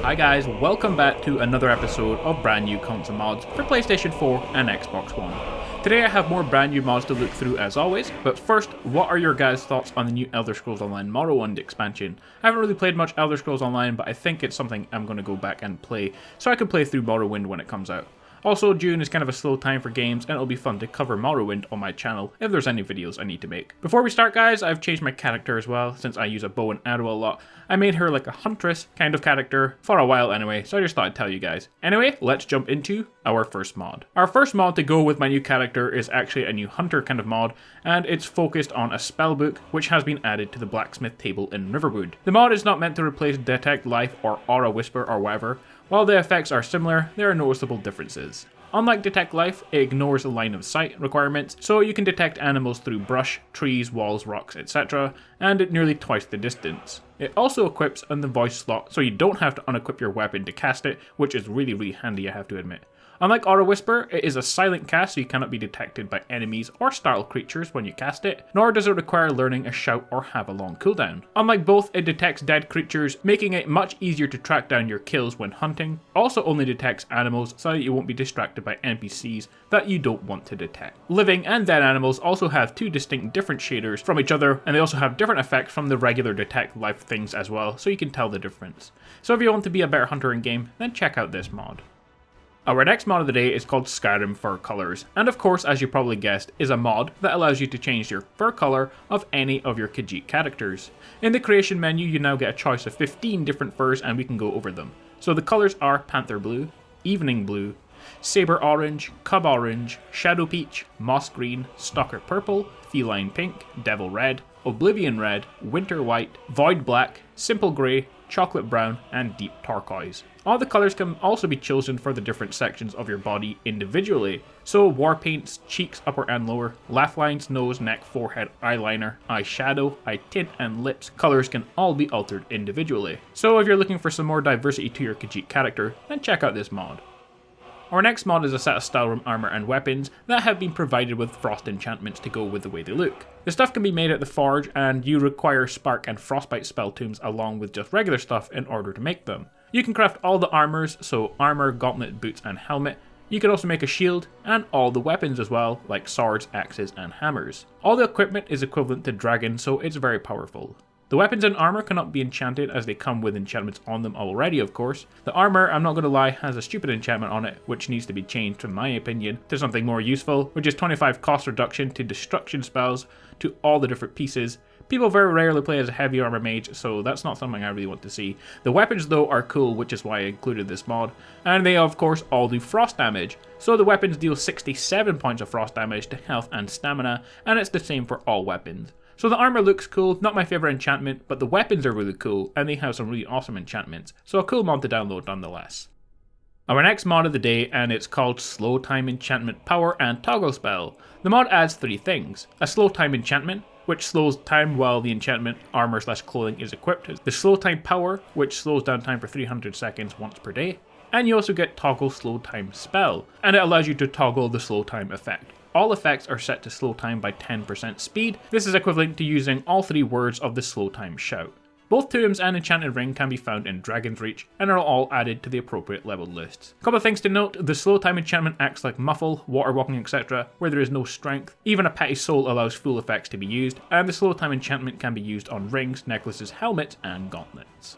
Hi guys, welcome back to another episode of brand new console mods for PlayStation 4 and Xbox One. Today I have more brand new mods to look through as always, but first, what are your guys' thoughts on the new Elder Scrolls Online Morrowind expansion? I haven't really played much Elder Scrolls Online, but I think it's something I'm going to go back and play, so I can play through Morrowind when it comes out. Also, June is kind of a slow time for games, and it'll be fun to cover Morrowind on my channel if there's any videos I need to make. Before we start guys, I've changed my character as well, since I use a bow and arrow a lot. I made her like a huntress kind of character, for a while anyway, so I just thought I'd tell you guys. Anyway, let's jump into our first mod. Our first mod to go with my new character is actually a new hunter kind of mod, and it's focused on a spellbook, which has been added to the blacksmith table in Riverwood. The mod is not meant to replace Detect Life or Aura Whisper or whatever. While the effects are similar, there are noticeable differences. Unlike Detect Life, it ignores the line of sight requirements, so you can detect animals through brush, trees, walls, rocks, etc., and at nearly twice the distance. It also equips on the voice slot, so you don't have to unequip your weapon to cast it, which is really handy, I have to admit. Unlike Aura Whisper, it is a silent cast so you cannot be detected by enemies or startled creatures when you cast it, nor does it require learning a shout or have a long cooldown. Unlike both, it detects dead creatures, making it much easier to track down your kills when hunting. Also only detects animals so that you won't be distracted by NPCs that you don't want to detect. Living and dead animals also have two distinct different shaders from each other, and they also have different effects from the regular Detect Life things as well, so you can tell the difference. So if you want to be a better hunter in game, then check out this mod. Our next mod of the day is called Skyrim Fur Colors, and of course, as you probably guessed, is a mod that allows you to change your fur color of any of your Khajiit characters. In the creation menu, you now get a choice of 15 different furs, and we can go over them. So the colors are Panther Blue, Evening Blue, Saber Orange, Cub Orange, Shadow Peach, Moss Green, Stalker Purple, Feline Pink, Devil Red, Oblivion Red, Winter White, Void Black, Simple Grey, Chocolate Brown, and Deep Turquoise. All the colours can also be chosen for the different sections of your body individually. So war paints, cheeks upper and lower, laugh lines, nose, neck, forehead, eyeliner, eyeshadow, eye tint, and lips colours can all be altered individually. So if you're looking for some more diversity to your Khajiit character, then check out this mod. Our next mod is a set of Skyrim armor and weapons that have been provided with frost enchantments to go with the way they look. The stuff can be made at the forge, and you require spark and frostbite spell tombs along with just regular stuff in order to make them. You can craft all the armors, so armor, gauntlet, boots, and helmet. You can also make a shield, and all the weapons as well, like swords, axes, and hammers. All the equipment is equivalent to dragon, so it's very powerful. The weapons and armor cannot be enchanted as they come with enchantments on them already, of course. The armor, I'm not going to lie, has a stupid enchantment on it, which needs to be changed, in my opinion, to something more useful, which is 25 cost reduction to destruction spells to all the different pieces. People very rarely play as a heavy armor mage, so that's not something I really want to see. The weapons though are cool, which is why I included this mod, and they of course all do frost damage. So the weapons deal 67 points of frost damage to health and stamina, and it's the same for all weapons. So the armor looks cool, not my favourite enchantment, but the weapons are really cool, and they have some really awesome enchantments, so a cool mod to download nonetheless. Our next mod of the day, and it's called Slow Time Enchantment Power and Toggle Spell. The mod adds 3 things: a slow time enchantment, which slows time while the enchantment, armor/clothing is equipped, the slow time power, which slows down time for 300 seconds once per day, and you also get Toggle Slow Time Spell, and it allows you to toggle the slow time effect. All effects are set to slow time by 10% speed. This is equivalent to using all 3 words of the slow time shout. Both tombs and enchanted ring can be found in Dragon's Reach and are all added to the appropriate leveled lists. A couple of things to note: the slow time enchantment acts like muffle, water walking, etc., where there is no strength. Even a petty soul allows full effects to be used, and the slow time enchantment can be used on rings, necklaces, helmets, and gauntlets.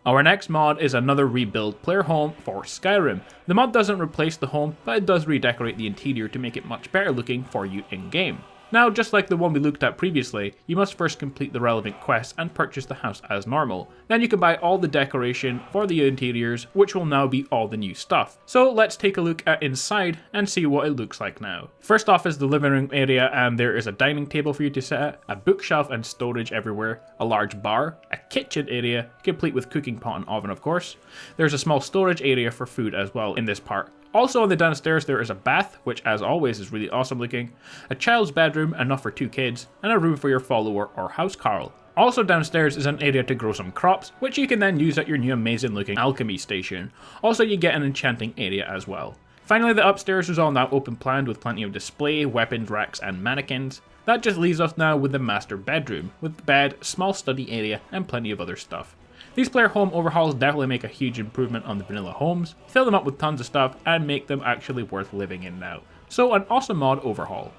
Our next mod is another rebuild player home for Skyrim. The mod doesn't replace the home, but it does redecorate the interior to make it much better looking for you in game. Now, just like the one we looked at previously, you must first complete the relevant quests and purchase the house as normal. Then you can buy all the decoration for the interiors, which will now be all the new stuff. So let's take a look at inside and see what it looks like now. First off is the living room area, and there is a dining table for you to sit at, a bookshelf and storage everywhere, a large bar, a kitchen area, complete with cooking pot and oven of course. There's a small storage area for food as well in this part. Also on the downstairs there is a bath, which as always is really awesome looking, a child's bedroom, enough for 2 kids, and a room for your follower or housecarl. Also downstairs is an area to grow some crops, which you can then use at your new amazing looking alchemy station. Also you get an enchanting area as well. Finally, the upstairs is all now open planned with plenty of display, weapons racks and mannequins. That just leaves us now with the master bedroom, with bed, small study area and plenty of other stuff. These player home overhauls definitely make a huge improvement on the vanilla homes, fill them up with tons of stuff, and make them actually worth living in now. So an awesome mod overhaul.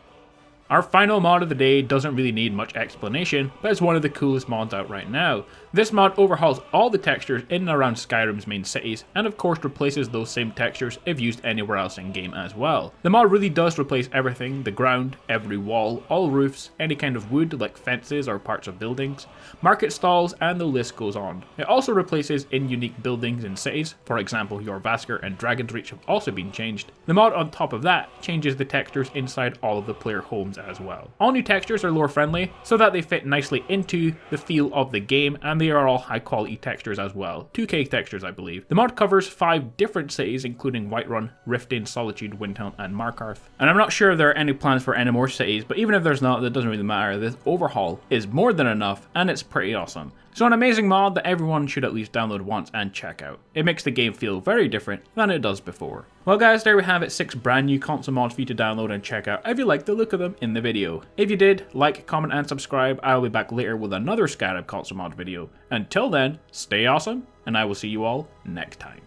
Our final mod of the day doesn't really need much explanation, but it's one of the coolest mods out right now. This mod overhauls all the textures in and around Skyrim's main cities, and of course replaces those same textures if used anywhere else in game as well. The mod really does replace everything: the ground, every wall, all roofs, any kind of wood like fences or parts of buildings, market stalls, and the list goes on. It also replaces in-unique buildings in cities, for example Jorrvaskr and Dragon's Reach have also been changed. The mod on top of that changes the textures inside all of the player homes as well. All new textures are lore friendly, so that they fit nicely into the feel of the game, and they are all high quality textures as well. 2K textures, I believe. The mod covers 5 different cities, including Whiterun, Riften, Solitude, Windhelm, and Markarth. And I'm not sure if there are any plans for any more cities, but even if there's not, that doesn't really matter. This overhaul is more than enough, and it's pretty awesome. So an amazing mod that everyone should at least download once and check out. It makes the game feel very different than it does before. Well guys, there we have it, 6 brand new console mods for you to download and check out if you like the look of them in the video. If you did, like, comment and subscribe. I'll be back later with another Skyrim console mod video. Until then, stay awesome, and I will see you all next time.